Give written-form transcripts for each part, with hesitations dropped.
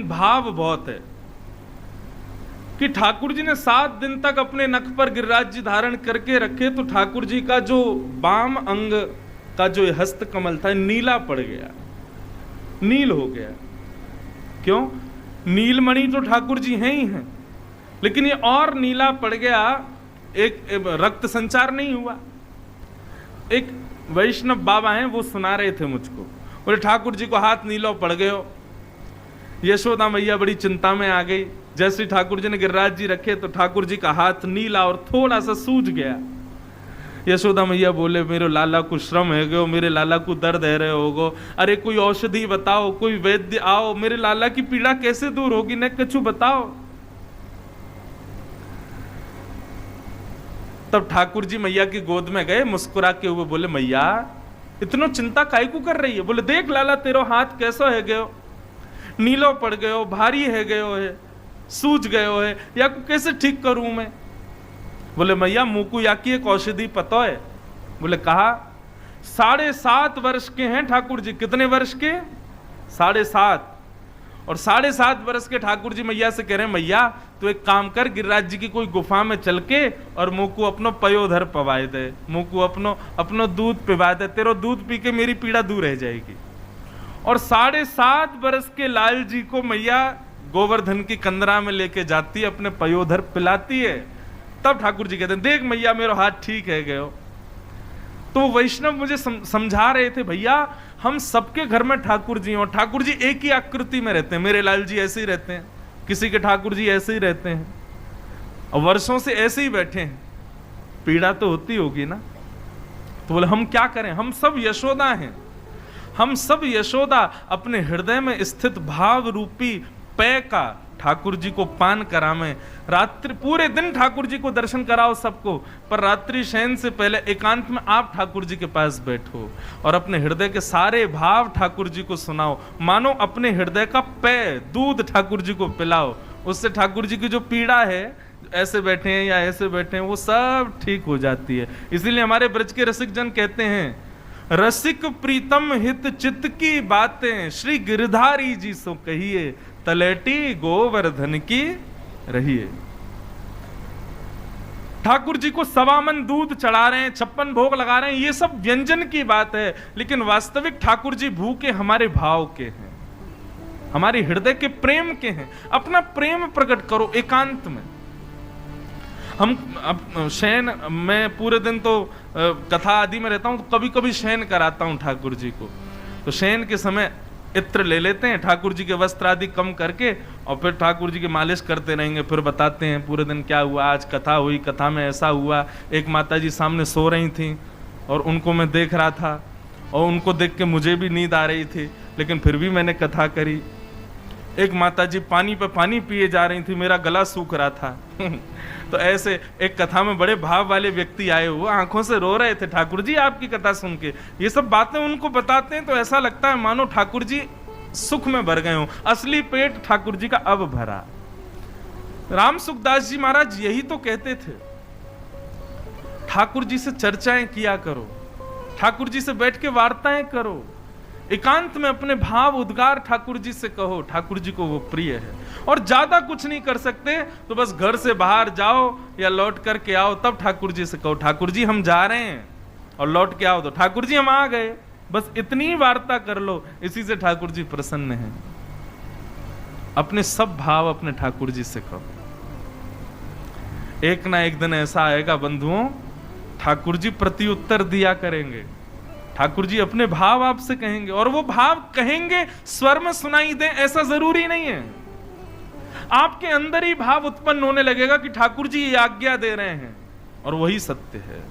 भाव बहुत है कि ठाकुर जी ने 7 दिन तक अपने नख पर गिरिराज जी धारण करके रखे, तो ठाकुर जी का जो वाम अंग का जो हस्त कमल था नीला पड़ गया, नील हो गया। क्यों? नीलमणि तो ठाकुर जी हैं ही हैं, लेकिन ये और नीला पड़ गया। एक रक्त संचार नहीं हुआ। एक वैष्णव बाबा हैं, वो सुना रहे थे मुझको, बोले ठाकुर जी को हाथ नीलो पड़ गए हो। यशोदा मैया बड़ी चिंता में आ गई। जैसे ठाकुर जी ने गिरिराज जी रखे तो ठाकुर जी का हाथ नीला और थोड़ा सा सूज गया। यशोदा मैया बोले मेरे लाला को श्रम है गयो, मेरे लाला को दर्द है रहे होगो, अरे कोई औषधि बताओ, कोई वैद्य आओ, मेरे लाला की पीड़ा कैसे दूर होगी, न कछु बताओ। तब ठाकुर जी मैया की गोद में गए, मुस्कुरा के हुए बोले मैया इतनो चिंता काहे को कर रही है। बोले देख लाला तेरो हाथ कैसो है गयो, नीलो पड़ गयो, भारी है गयो है, सूज गयो है, या को कैसे ठीक करूं मैं। बोले मैया मुकु या की एक औषधि पता है। बोले कहा 7.5 वर्ष के हैं ठाकुर जी। कितने वर्ष के? 7.5। और 7.5 वर्ष के ठाकुर जी मैया से कह रहे हैं मैया तो एक काम कर, गिरिराज जी की कोई गुफा में चल के और मुकु अपनो पयोधर पवाए दे, मुकु अपनो दूध पिवा दे, तेरो दूध पी के मेरी पीड़ा दूर रह जाएगी। और 7.5 वर्ष के लाल जी को मैया गोवर्धन की कंदरा में लेके जाती है, अपने पयोधर पिलाती है। तब ठाकुर जी कहते हैं देख मैया मेरा हाथ ठीक है गयो। तो वैष्णव मुझे समझा रहे थे भैया हम सबके घर में ठाकुर जी, और ठाकुर जी एक ही आकृति में रहते हैं। मेरे लाल जी ऐसे ही रहते हैं, किसी के ठाकुर जी ऐसे ही रहते हैं, और वर्षों से ऐसे ही बैठे हैं। पीड़ा तो होती होगी ना। तो बोले हम क्या करें, हम सब यशोदा हैं, हम सब यशोदा अपने हृदय में स्थित भाव रूपी पेय का ठाकुर जी को पान करावें। रात्रि पूरे दिन ठाकुर जी को दर्शन कराओ सबको, पर रात्रि शयन से पहले एकांत में आप ठाकुर जी के पास बैठो और अपने हृदय के सारे भाव ठाकुर जी को सुनाओ। मानो अपने हृदय का पेय दूध ठाकुर जी को पिलाओ, उससे ठाकुर जी की जो पीड़ा है, ऐसे बैठे हैं या ऐसे बैठे हैं, वो सब ठीक हो जाती है। इसीलिए हमारे ब्रज के रसिक जन कहते हैं रसिक प्रीतम हित चित्त की बातें श्री गिरधारी जी सो कहिए, तलेटी गोवर्धन की रहिए। ठाकुर जी को 1.25 मन दूध चढ़ा रहे हैं, 56 भोग लगा रहे हैं, ये सब व्यंजन की बात है, लेकिन वास्तविक ठाकुर जी भूखे हमारे भाव के हैं, हमारे हृदय के प्रेम के हैं। अपना प्रेम प्रकट करो एकांत में। हम शयन, मैं पूरे दिन तो कथा आदि में रहता हूं, तो कभी कभी शयन कराता हूं ठाकुर जी को। तो शयन के समय इत्र ले लेते हैं, ठाकुर जी के वस्त्र आदि कम करके, और फिर ठाकुर जी की मालिश करते रहेंगे, फिर बताते हैं पूरे दिन क्या हुआ, आज कथा हुई, कथा में ऐसा हुआ। एक माता जी सामने सो रही थी और उनको मैं देख रहा था, और उनको देख के मुझे भी नींद आ रही थी, लेकिन फिर भी मैंने कथा करी। एक माता जी पानी पे पानी पिए जा रही थी, मेरा गला सूख रहा था तो ऐसे एक कथा में बड़े भाव वाले व्यक्ति आए हुए, आंखों से रो रहे थे ठाकुर जी आपकी कथा सुन के। ये सब बातें उनको बताते हैं तो ऐसा लगता है मानो ठाकुर जी सुख में भर गए हो। असली पेट ठाकुर जी का अब भरा। राम सुखदास जी महाराज यही तो कहते थे, ठाकुर जी से चर्चाएं किया करो, ठाकुर जी से बैठ के वार्ताएं करो, एकांत में अपने भाव उद्गार ठाकुर जी से कहो, ठाकुर जी को वो प्रिय है। और ज्यादा कुछ नहीं कर सकते तो बस घर से बाहर जाओ या लौट करके आओ, तब ठाकुर जी से कहो ठाकुर जी हम जा रहे हैं, और लौट के आओ तो ठाकुर जी हम आ गए। बस इतनी वार्ता कर लो, इसी से ठाकुर जी प्रसन्न हैं। अपने सब भाव अपने ठाकुर जी से कहो। एक ना एक दिन ऐसा आएगा बंधुओं, ठाकुर जी प्रति उत्तर दिया करेंगे। ठाकुर जी अपने भाव आपसे कहेंगे, और वो भाव कहेंगे स्वर में सुनाई दे ऐसा जरूरी नहीं है। आपके अंदर ही भाव उत्पन्न होने लगेगा कि ठाकुर जी ये आज्ञा दे रहे हैं, और वही सत्य है।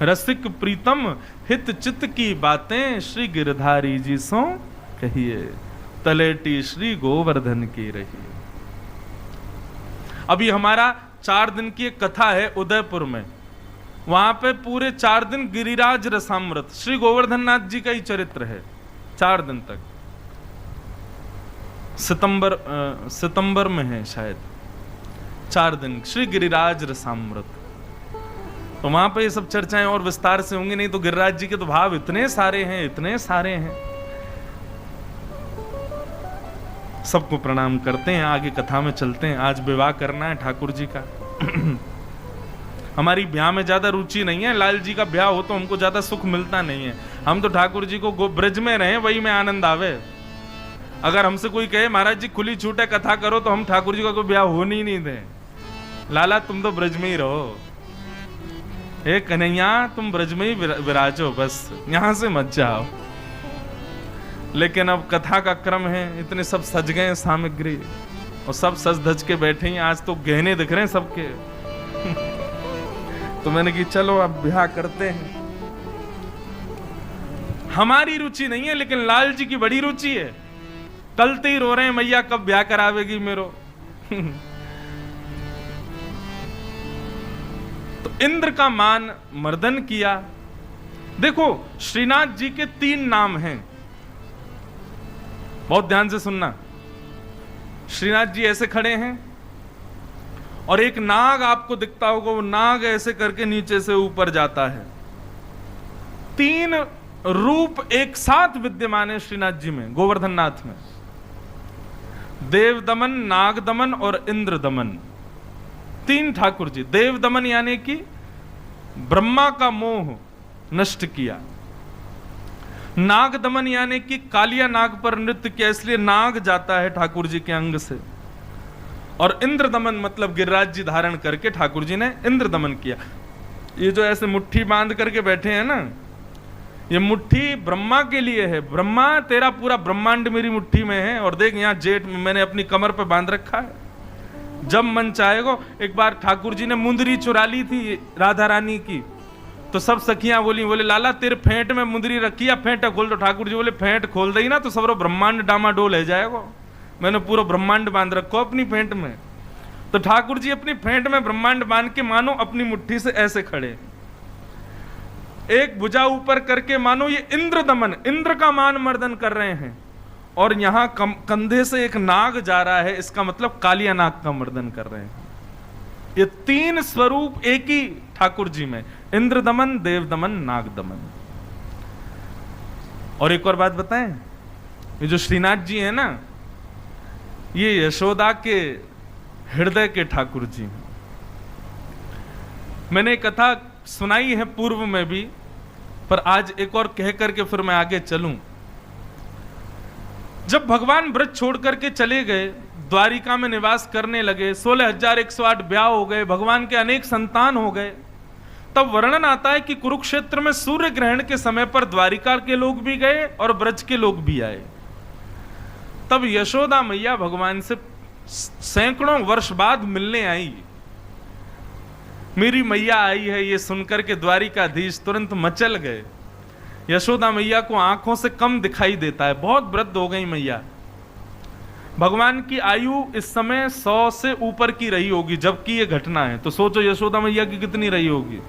रसिक प्रीतम हित चित्त की बातें श्री गिरधारी जी सो कहिए, तलेटी श्री गोवर्धन की रही। अभी हमारा 4 दिन की एक कथा है उदयपुर में, वहां पे पूरे 4 दिन गिरिराज रसामृत श्री गोवर्धन नाथ जी का ही चरित्र है 4 दिन तक। सितंबर में है शायद 4 दिन श्री गिरिराज रसामृत। तो वहां पे ये सब चर्चाएं और विस्तार से होंगी, नहीं तो गिरिराज जी के तो भाव इतने सारे हैं, इतने सारे हैं। सबको प्रणाम करते हैं, आगे कथा में चलते हैं। आज विवाह करना है ठाकुर जी का। हमारी ब्याह में ज्यादा रुचि नहीं है, लाल जी का ब्याह हो तो हमको ज्यादा सुख मिलता नहीं है। हम तो ठाकुर जी को ब्रज में रहे, वही में आनंद आवे। अगर हमसे कोई कहे महाराज जी खुली छूट है कथा करो, तो हम ठाकुर जी का कोई ब्याह होने ही नहीं दें। लाला तुम तो ब्रज में ही रहो, हे कन्हैया तुम ब्रज में ही विराजो, बस यहां से मत जाओ। लेकिन अब कथा का क्रम है, इतने सब सज गए सामग्री और सब सज धज के बैठे हैं। आज तो गहने दिख रहे हैं सबके। तो मैंने कि चलो अब ब्याह करते हैं। हमारी रुचि नहीं है, लेकिन लाल जी की बड़ी रुचि है। टलते ही रो रहे हैं, मैया कब ब्याह करावेगी मेरो। तो इंद्र का मान मर्दन किया। देखो श्रीनाथ जी के 3 नाम हैं, बहुत ध्यान से सुनना। श्रीनाथ जी ऐसे खड़े हैं और एक नाग आपको दिखता होगा, वो नाग ऐसे करके नीचे से ऊपर जाता है। 3 रूप एक साथ विद्यमान है श्रीनाथ जी में, गोवर्धन नाथ में। देव दमन, नाग दमन और इंद्र दमन, 3 ठाकुर जी। देव दमन यानी कि ब्रह्मा का मोह नष्ट किया। नाग दमन यानी कि कालिया नाग पर नृत्य किया, इसलिए नाग जाता है ठाकुर जी के अंग से। और इंद्र दमन मतलब गिरिराज जी धारण करके ठाकुर जी ने इंद्र दमन किया। ये जो ऐसे मुट्ठी बांध करके बैठे हैं ना, ये मुट्ठी ब्रह्मा के लिए है। ब्रह्मा तेरा पूरा ब्रह्मांड मेरी मुट्ठी में है। और देख यहाँ जेठ में मैंने अपनी कमर पे बांध रखा है। जब मन चाहेगा। एक बार ठाकुर जी ने मुंदरी चुरा ली थी राधा रानी की, तो सब सखियां बोले लाला तेरे फेंट में मुंदरी रखी है, फेंट खोल। तो ठाकुर जी बोले फेंट खोल दई ना तो सब ब्रह्मांड डामाडोल है जाएगा। मैंने पूरा ब्रह्मांड बांध रखो अपनी फेंट में। तो ठाकुर जी अपनी फेंट में ब्रह्मांड बांध के मानो अपनी मुट्ठी से ऐसे खड़े, एक भुजा ऊपर करके मानो ये इंद्र दमन, इंद्र का मान मर्दन कर रहे हैं। और यहां कंधे से एक नाग जा रहा है, इसका मतलब कालिया नाग का मर्दन कर रहे हैं। ये 3 स्वरूप एक ही ठाकुर जी में, इंद्र दमन, देव दमन, नाग दमन। और एक और बात बताएं, ये जो श्रीनाथ जी है ना, ये यशोदा के हृदय के ठाकुर जी हैं। मैंने कथा सुनाई है पूर्व में भी, पर आज एक और कह करके फिर मैं आगे चलूं। जब भगवान ब्रज छोड़ करके चले गए, द्वारिका में निवास करने लगे, 16,108 ब्याह हो गए, भगवान के अनेक संतान हो गए, तब वर्णन आता है कि कुरुक्षेत्र में सूर्य ग्रहण के समय पर द्वारिका के लोग भी गए और ब्रज के लोग भी आए। तब यशोदा मैया भगवान से सैकड़ों वर्ष बाद मिलने आई। मेरी मैया आई है ये सुनकर के द्वारिकाधीश तुरंत मचल गए। यशोदा मैया को आंखों से कम दिखाई देता है, बहुत वृद्ध हो गई मैया। भगवान की आयु इस समय 100 से ऊपर की रही होगी जबकि ये घटना है, तो सोचो यशोदा मैया की कितनी रही होगी।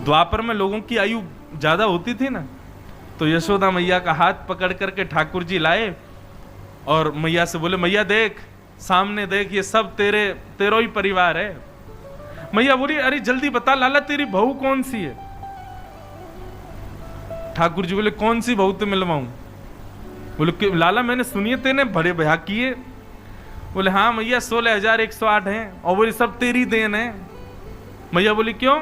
द्वापर में लोगों की आयु ज्यादा होती थी ना, तो यशोदा मैया का हाथ पकड़ करके ठाकुर जी लाए और मैया से बोले, मैया देख सामने देख, ये सब तेरो ही परिवार है। मैया बोली, अरे जल्दी बता लाला तेरी बहू कौन सी है। ठाकुर जी बोले, कौन सी बहू तो मिलवाऊं। बोले लाला मैंने सुनिए तेने बड़े ब्याह किए। बोले हाँ मैया 16,108 हैं और बोले सब तेरी देन है। मैया बोली क्यों।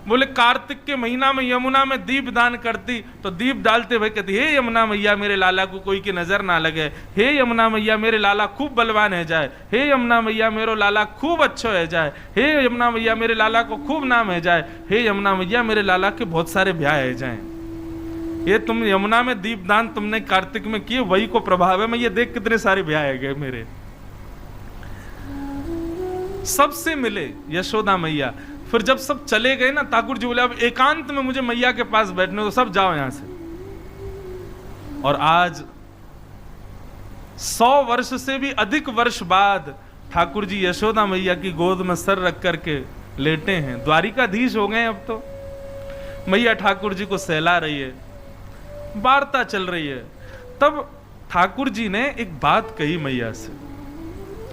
बोले कार्तिक के महीना में यमुना में दीप दान करती, तो दीप डालते भाई कहती, हे यमुना मैया मेरे लाला को कोई की नजर ना लगे, हे यमुना मैया मेरे लाला खूब बलवान है जाए, हे यमुना मैया मेरो लाला खूब अच्छो है जाए, हे यमुना मैया मेरे लाला को खूब नाम है जाए, हे यमुना मैया मेरे लाला के बहुत सारे ब्याह है जाए। ये तुम यमुना में दीप दान तुमने कार्तिक में किए, वही को प्रभाव है। मैं ये देख कितने सारे ब्याह है गए मेरे। सबसे मिले यशोदा मैया। फिर जब सब चले गए ना, ठाकुर जी बोले अब एकांत में मुझे मैया के पास बैठने, तो सब जाओ यहां से। और आज 100 वर्ष से भी अधिक वर्ष बाद ठाकुर जी यशोदा मैया की गोद में सर रख करके लेटे हैं। द्वारिकाधीश हो गए अब तो। मैया ठाकुर जी को सहला रही है, वार्ता चल रही है। तब ठाकुर जी ने एक बात कही मैया से,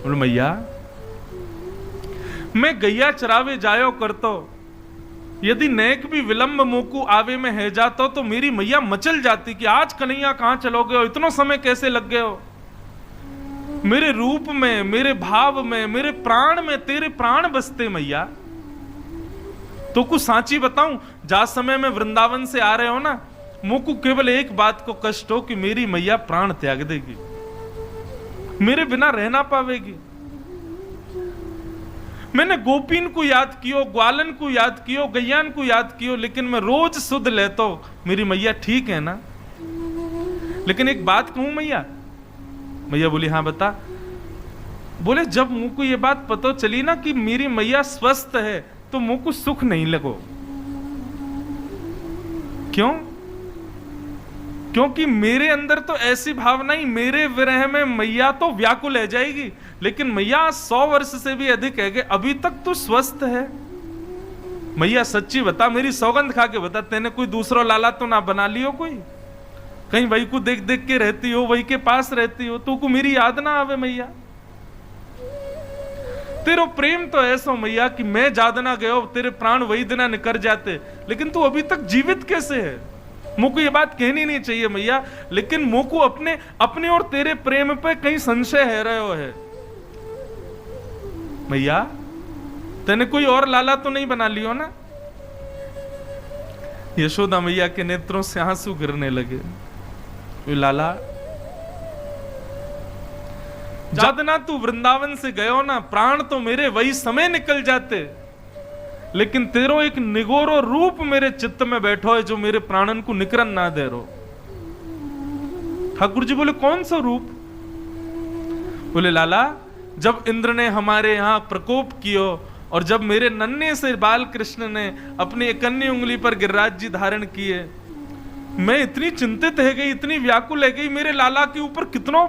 बोले मैया मैं गैया चरावे जायो करतो, यदि नेक भी विलंब मोकू आवे में है जातो, तो मेरी मैया मचल जाती कि आज कन्हैया कहां चलोगे हो, इतना समय कैसे लग गए हो। मेरे रूप में, मेरे भाव में, मेरे प्राण में तेरे प्राण बसते मैया। तो कुछ सांची बताऊं, जा समय में वृंदावन से आ रहे हो ना, मुझको केवल एक बात को कष्ट हो कि मेरी मैया प्राण त्याग देगी, मेरे बिना रह ना पावेगी। मैंने गोपीन को याद कियो, ग्वालन को याद कियो, गैयान को याद कियो, लेकिन मैं रोज सुध लेता हूं मेरी मैया ठीक है ना। लेकिन एक बात कहूं मैया। मैया बोली हाँ बता। बोले जब मुझ को ये बात पता चली ना कि मेरी मैया स्वस्थ है तो मुझ को सुख नहीं लगो। क्यों? क्योंकि मेरे अंदर तो ऐसी भावना ही, मेरे विरह में मैया तो व्याकुल है जाएगी, लेकिन मैया 100 वर्ष से भी अधिक है कि अभी तक तो स्वस्थ है। मैया सच्ची बता, मेरी सौगंध खा के बता, तेने कोई दूसरा लाला तो ना बना लियो कोई? कहीं वही को देख देख के रहती हो, वही के पास रहती हो, तो को मेरी याद ना आवे मैया? तेरो प्रेम तो ऐसा मैया कि मैं जादना गयो, तेरे प्राण वही दिना निकर जाते, लेकिन तू अभी तक जीवित कैसे है? मुझको ये बात कहनी नहीं चाहिए मैया, लेकिन मुझको अपने और तेरे प्रेम पे कहीं संशय है रहे है। मैया तेने कोई और लाला तो नहीं बना लियो ना? यशोदा मैया के नेत्रों से आंसू गिरने लगे। लाला जादना तू वृंदावन से गयो ना, प्राण तो मेरे वही समय निकल जाते, लेकिन तेरो एक निगोरो रूप मेरे चित्त में बैठो है जो मेरे प्राणन को निकरन ना दे रो। ठाकुर जी बोले कौन सा रूप? बोले लाला जब इंद्र ने हमारे यहां प्रकोप कियो और जब मेरे नन्हे से बाल कृष्ण ने अपनी एकन्नी उंगली पर गिरिराज जी धारण किए, मैं इतनी चिंतित है गई, इतनी व्याकुल है गई, मेरे लाला के ऊपर कितना